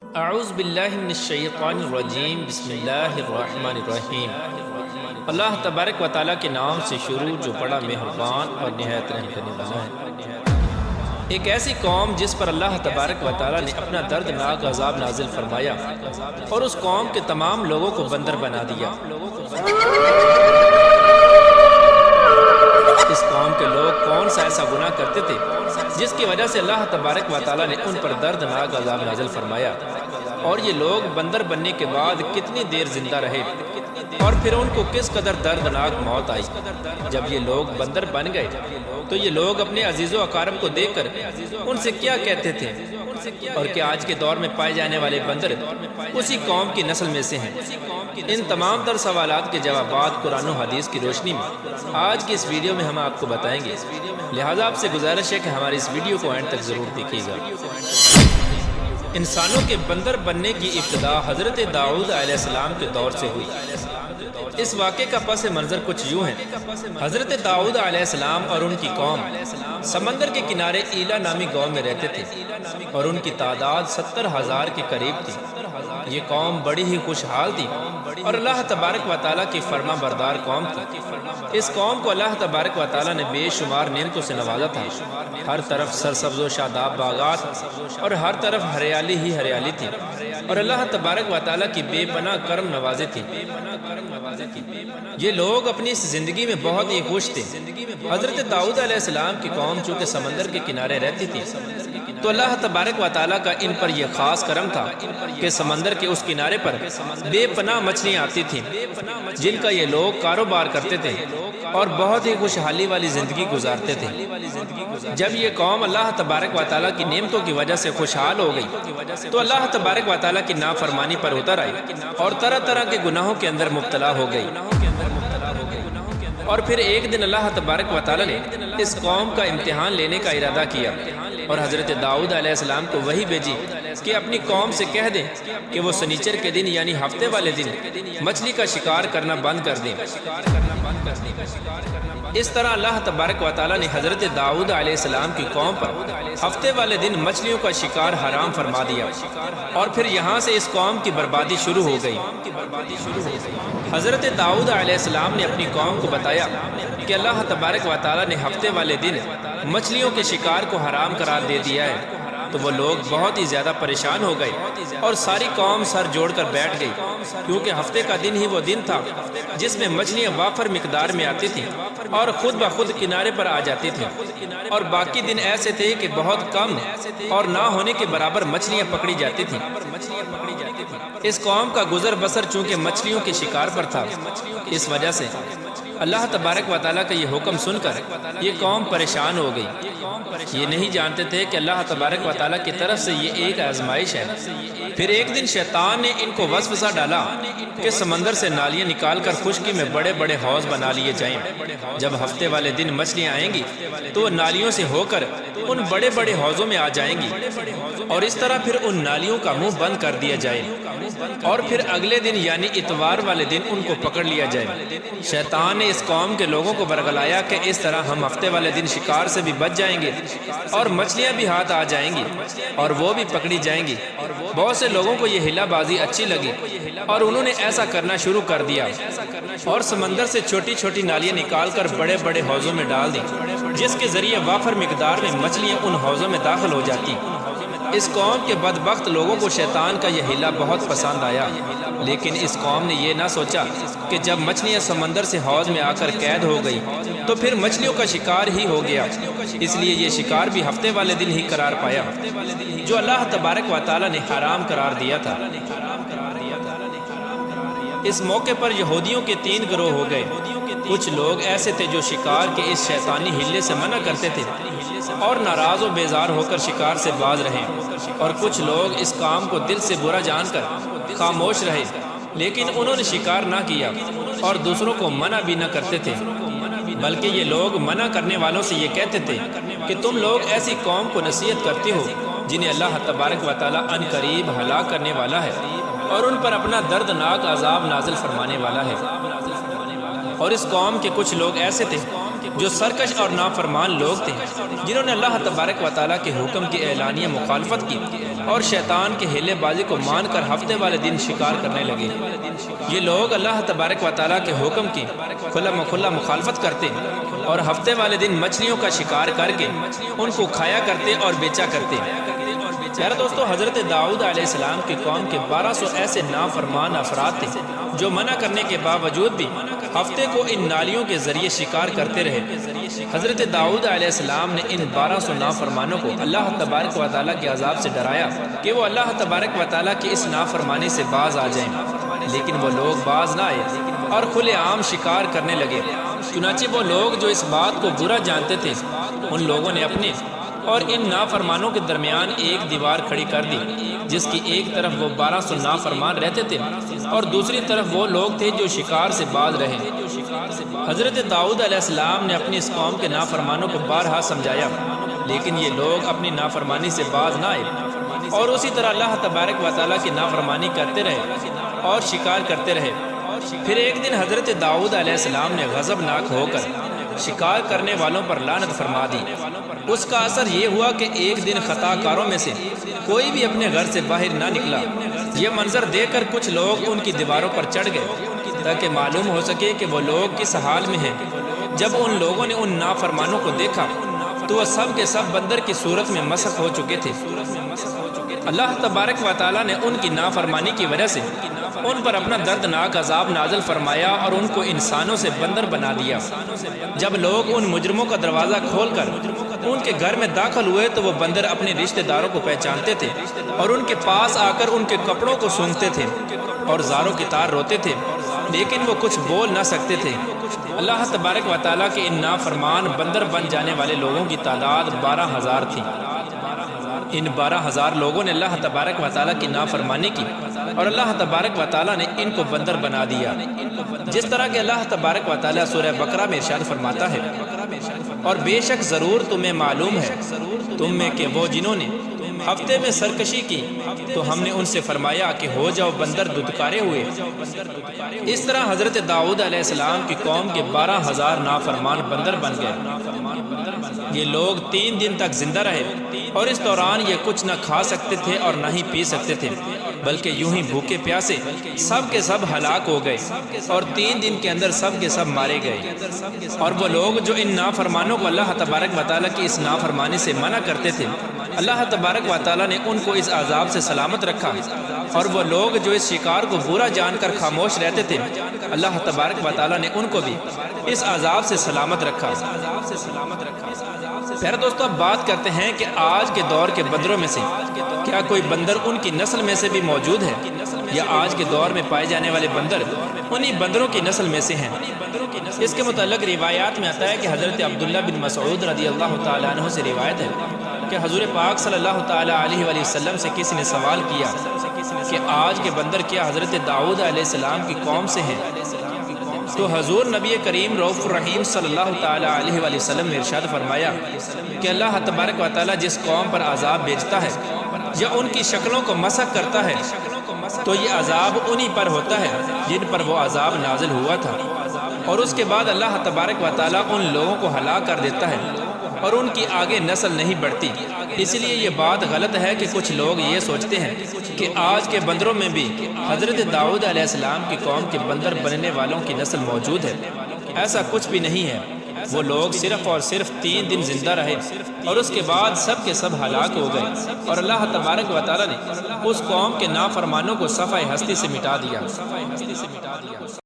اعوذ باللہ من الشیطان الرجیم بسم اللہ الرحمن الرحیم۔ اللہ تبارک و تعالیٰ کے نام سے شروع جو بڑا مہربان اور نہایت رحم کرنے والا ہے۔ ایک ایسی قوم جس پر اللہ تبارک و تعالیٰ نے اپنا دردناک عذاب نازل فرمایا اور اس قوم کے تمام لوگوں کو بندر بنا دیا۔ اس قوم کے لوگ کون سا ایسا گناہ کرتے تھے جس کی وجہ سے اللہ تبارک و تعالیٰ نے ان پر دردناک عذاب نازل فرمایا، اور یہ لوگ بندر بننے کے بعد کتنی دیر زندہ رہے اور پھر ان کو کس قدر دردناک موت آئی۔ جب یہ لوگ بندر بن گئے تو یہ لوگ اپنے عزیز و اقارب کو دیکھ کر ان سے کیا کہتے تھے، اور کیا آج کے دور میں پائے جانے والے بندر اسی قوم کی نسل میں سے ہیں؟ ان تمام تر سوالات کے جوابات قرآن و حدیث کی روشنی میں آج کی اس ویڈیو میں ہم آپ کو بتائیں گے، لہٰذا آپ سے گزارش ہے کہ ہماری اس ویڈیو کو اینڈ تک ضرور دیکھیے گا۔ انسانوں کے بندر بننے کی ابتدا حضرت داؤد علیہ السلام کے دور سے ہوئی۔ اس واقعے کا پس منظر کچھ یوں ہے۔ حضرت داؤد علیہ السلام اور ان کی قوم سمندر کے کنارے ایلا نامی گاؤں میں رہتے تھے، اور ان کی تعداد 70,000 کے قریب تھی۔ یہ قوم بڑی ہی خوشحال تھی اور اللہ تبارک و تعالیٰ کی فرما بردار قوم تھی۔ اس قوم کو اللہ تبارک و تعالیٰ نے بے شمار نعمتوں سے نوازا تھا۔ ہر طرف سرسبز و شاداب باغات اور ہر طرف ہریالی ہی ہریالی تھی، اور اللہ تبارک و تعالیٰ کی بے پناہ کرم نوازی تھی۔ یہ لوگ اپنی اس زندگی میں بہت ہی خوش تھے۔ حضرت داؤد علیہ السلام کی قوم چونکہ سمندر کے کنارے رہتی تھی تو اللہ تبارک و تعالیٰ کا ان پر یہ خاص کرم تھا کہ سمندر کے اس کنارے پر بے پناہ مچھلیاں آتی تھیں جن کا یہ لوگ کاروبار کرتے تھے اور بہت ہی خوشحالی والی زندگی گزارتے تھے۔ جب یہ قوم اللہ تبارک و تعالیٰ کی نعمتوں کی وجہ سے خوشحال ہو گئی تو اللہ تبارک و تعالیٰ کی نافرمانی پر اتر آئی اور طرح طرح کے گناہوں کے اندر مبتلا ہو گئی۔ اور پھر ایک دن اللہ تبارک و تعالیٰ نے اس قوم کا امتحان لینے کا ارادہ کیا اور حضرت داؤد علیہ السلام کو وحی بھیجی کہ اپنی قوم سے کہہ دیں کہ وہ سنیچر کے دن یعنی ہفتے والے دن مچھلی کا شکار کرنا بند کر دیں۔ اس طرح اللہ تبارک و تعالیٰ نے حضرت داؤد علیہ السلام کی قوم پر ہفتے والے دن مچھلیوں کا شکار حرام فرما دیا، اور پھر یہاں سے اس قوم کی بربادی شروع ہو گئی۔ حضرت داؤد علیہ السلام نے اپنی قوم کو بتایا کہ اللہ تبارک و تعالیٰ نے ہفتے والے دن مچھلیوں کے شکار کو حرام قرار دے دیا ہے، تو وہ لوگ بہت ہی زیادہ پریشان ہو گئے اور ساری قوم سر جوڑ کر بیٹھ گئی، کیونکہ ہفتے کا دن ہی وہ دن تھا جس میں مچھلیاں وافر مقدار میں آتی تھیں اور خود بخود کنارے پر آ جاتی تھیں، اور باقی دن ایسے تھے کہ بہت کم اور نہ ہونے کے برابر مچھلیاں پکڑی جاتی تھیں۔ اس قوم کا گزر بسر چونکہ مچھلیوں کے شکار پر تھا، اس وجہ سے اللہ تبارک و تعالیٰ کا یہ حکم سن کر یہ قوم پریشان ہو گئی۔ یہ نہیں جانتے تھے کہ اللہ تبارک و تعالیٰ کی طرف سے یہ ایک آزمائش ہے۔ پھر ایک دن شیطان نے ان کو وسوسہ ڈالا کہ سمندر سے نالیاں نکال کر خشکی میں بڑے بڑے حوض بنا لیے جائیں۔ جب ہفتے والے دن مچھلیاں آئیں گی تو وہ نالیوں سے ہو کر ان بڑے بڑے حوضوں میں آ جائیں گی، اور اس طرح پھر ان نالیوں کا منہ بند کر دیا جائے، اور پھر اگلے دن یعنی اتوار والے دن ان کو پکڑ لیا جائے۔ شیطان نے اس قوم کے لوگوں کو برگلایا کہ اس طرح ہم ہفتے والے دن شکار سے بھی بچ جائیں گے اور مچھلیاں بھی ہاتھ آ جائیں گی اور وہ بھی پکڑی جائیں گی۔ بہت سے لوگوں کو یہ ہلا بازی اچھی لگی اور انہوں نے ایسا کرنا شروع کر دیا اور سمندر سے چھوٹی چھوٹی نالیاں نکال کر بڑے بڑے حوضوں میں ڈال دیں، جس کے ذریعے وافر مقدار میں مچھلیاں ان حوضوں میں داخل ہو جاتی۔ اس قوم کے بدبخت لوگوں کو شیطان کا یہ ہیلا بہت پسند آیا، لیکن اس قوم نے یہ نہ سوچا کہ جب مچھلیاں سمندر سے حوض میں آ کر قید ہو گئی تو پھر مچھلیوں کا شکار ہی ہو گیا، اس لیے یہ شکار بھی ہفتے والے دن ہی قرار پایا جو اللہ تبارک و تعالیٰ نے حرام قرار دیا تھا۔ اس موقع پر یہودیوں کے 3 گروہ ہو گئے۔ کچھ لوگ ایسے تھے جو شکار کے اس شیطانی ہلے سے منع کرتے تھے اور ناراض و بیزار ہو کر شکار سے باز رہے، اور کچھ لوگ اس کام کو دل سے برا جان کر خاموش رہے، لیکن انہوں نے شکار نہ کیا اور دوسروں کو منع بھی نہ کرتے تھے، بلکہ یہ لوگ منع کرنے والوں سے یہ کہتے تھے کہ تم لوگ ایسی قوم کو نصیحت کرتے ہو جنہیں اللہ تبارک و تعالیٰ ان قریب ہلاک کرنے والا ہے اور ان پر اپنا دردناک عذاب نازل فرمانے والا ہے۔ اور اس قوم کے کچھ لوگ ایسے تھے جو سرکش اور نافرمان لوگ تھے، جنہوں نے اللہ تبارک و تعالیٰ کے حکم کی اعلانیہ مخالفت کی اور شیطان کے ہیلے بازی کو مان کر ہفتے والے دن شکار کرنے لگے۔ یہ لوگ اللہ تبارک و تعالیٰ کے حکم کی کھلا مخالفت کرتے اور ہفتے والے دن مچھلیوں کا شکار کر کے ان کو کھایا کرتے اور بیچا کرتے۔ پیارے دوستو، حضرت داؤد علیہ السلام کی قوم کے 1200 ایسے نافرمان افراد تھے جو منع کرنے کے باوجود بھی ہفتے کو ان نالیوں کے ذریعے شکار کرتے رہے۔ حضرت داؤد علیہ السلام نے ان 1200 نافرمانوں کو اللہ تبارک و تعالیٰ کے عذاب سے ڈرایا کہ وہ اللہ تبارک و تعالیٰ کی اس نافرمانی سے باز آ جائیں، لیکن وہ لوگ باز نہ آئے اور کھلے عام شکار کرنے لگے۔ چنانچہ وہ لوگ جو اس بات کو برا جانتے تھے، ان لوگوں نے اپنے اور ان نافرمانوں کے درمیان ایک دیوار کھڑی کر دی، جس کی ایک طرف وہ 1200 نافرمان رہتے تھے اور دوسری طرف وہ لوگ تھے جو شکار سے باز رہے۔ حضرت داؤد علیہ السلام نے اپنی اس قوم کے نافرمانوں کو بارہا سمجھایا، لیکن یہ لوگ اپنی نافرمانی سے باز نہ آئے اور اسی طرح اللہ تبارک و تعالیٰ کی نافرمانی کرتے رہے اور شکار کرتے رہے۔ پھر ایک دن حضرت داؤد علیہ السلام نے غضبناک ہو کر شکار کرنے والوں پر لعنت فرما دی۔ اس کا اثر یہ ہوا کہ ایک دن خطا کاروں میں سے کوئی بھی اپنے گھر سے باہر نہ نکلا۔ یہ منظر دیکھ کر کچھ لوگ ان کی دیواروں پر چڑھ گئے تاکہ معلوم ہو سکے کہ وہ لوگ کس حال میں ہیں۔ جب ان لوگوں نے ان نافرمانوں کو دیکھا تو وہ سب کے سب بندر کی صورت میں مسخ ہو چکے تھے۔ اللہ تبارک و تعالیٰ نے ان کی نافرمانی کی وجہ سے ان پر اپنا دردناک عذاب نازل فرمایا اور ان کو انسانوں سے بندر بنا دیا۔ جب لوگ ان مجرموں کا دروازہ کھول کر ان کے گھر میں داخل ہوئے تو وہ بندر اپنے رشتہ داروں کو پہچانتے تھے اور ان کے پاس آ کر ان کے کپڑوں کو سونگھتے تھے اور زاروں کی طرح روتے تھے، لیکن وہ کچھ بول نہ سکتے تھے۔ اللہ تبارک و تعالیٰ کے ان نافرمان بندر بن جانے والے لوگوں کی تعداد 12,000 تھی۔ ان 12,000 لوگوں نے اللہ تبارک و تعالیٰ کی نافرمانی کی اور اللہ تبارک و تعالیٰ نے ان کو بندر بنا دیا، جس طرح کہ اللہ تبارک و تعالیٰ سورہ بقرہ میں ارشاد فرماتا ہے، اور بے شک ضرور تمہیں معلوم ہے تم میں کہ وہ جنہوں نے ہفتے میں سرکشی کی تو ہم نے ان سے فرمایا کہ ہو جاؤ بندر دھتکارے ہوئے۔ اس طرح حضرت داؤد علیہ السلام کی قوم کے 12,000 نافرمان بندر بن گئے۔ یہ لوگ 3 دن تک زندہ رہے اور اس دوران یہ کچھ نہ کھا سکتے تھے اور نہ ہی پی سکتے تھے، بلکہ یوں ہی بھوکے پیاسے سب کے سب ہلاک ہو گئے اور 3 دن کے اندر سب کے سب مارے گئے۔ اور وہ لوگ جو ان نافرمانوں کو اللہ تبارک و تعالیٰ کی اس نافرمانی سے منع کرتے تھے، اللہ تبارک و تعالیٰ نے ان کو اس عذاب سے سلامت رکھا، اور وہ لوگ جو اس شکار کو برا جان کر خاموش رہتے تھے، اللہ تبارک و تعالیٰ نے ان کو بھی اس عذاب سے سلامت رکھا۔ پیارے دوستو، اب بات کرتے ہیں کہ آج کے دور کے بندروں میں سے کیا کوئی بندر ان کی نسل میں سے بھی موجود ہے، یا آج کے دور میں پائے جانے والے بندر انہی بندروں کی نسل میں سے ہیں؟ اس کے متعلق روایات میں آتا ہے کہ حضرت عبداللہ بن مسعود رضی اللہ تعالیٰ عنہ سے روایت ہے کہ حضور پاک صلی اللہ تعالیٰ علیہ وآلہ وسلم سے کسی نے سوال کیا کہ آج کے بندر کیا حضرت داؤد علیہ السلام کی قوم سے ہیں؟ تو حضور نبی کریم رؤوف الرحیم صلی اللہ تعالیٰ علیہ وآلہ وسلم نے ارشاد فرمایا کہ اللہ تبارک و تعالیٰ جس قوم پر عذاب بھیجتا ہے یا ان کی شکلوں کو مسخ کرتا ہے تو یہ عذاب انہی پر ہوتا ہے جن پر وہ عذاب نازل ہوا تھا، اور اس کے بعد اللہ تبارک و تعالیٰ ان لوگوں کو ہلاک کر دیتا ہے اور ان کی آگے نسل نہیں بڑھتی۔ اس لیے یہ بات غلط ہے کہ کچھ لوگ یہ سوچتے ہیں کہ آج کے بندروں میں بھی حضرت داؤد علیہ السلام کی قوم کے بندر بننے والوں کی نسل موجود ہے۔ ایسا کچھ بھی نہیں ہے۔ وہ لوگ صرف اور صرف 3 دن زندہ رہے اور اس کے بعد سب کے سب ہلاک ہو گئے، اور اللہ تبارک و تعالیٰ نے اس قوم کے نافرمانوں کو صفحہ ہستی سے مٹا دیا۔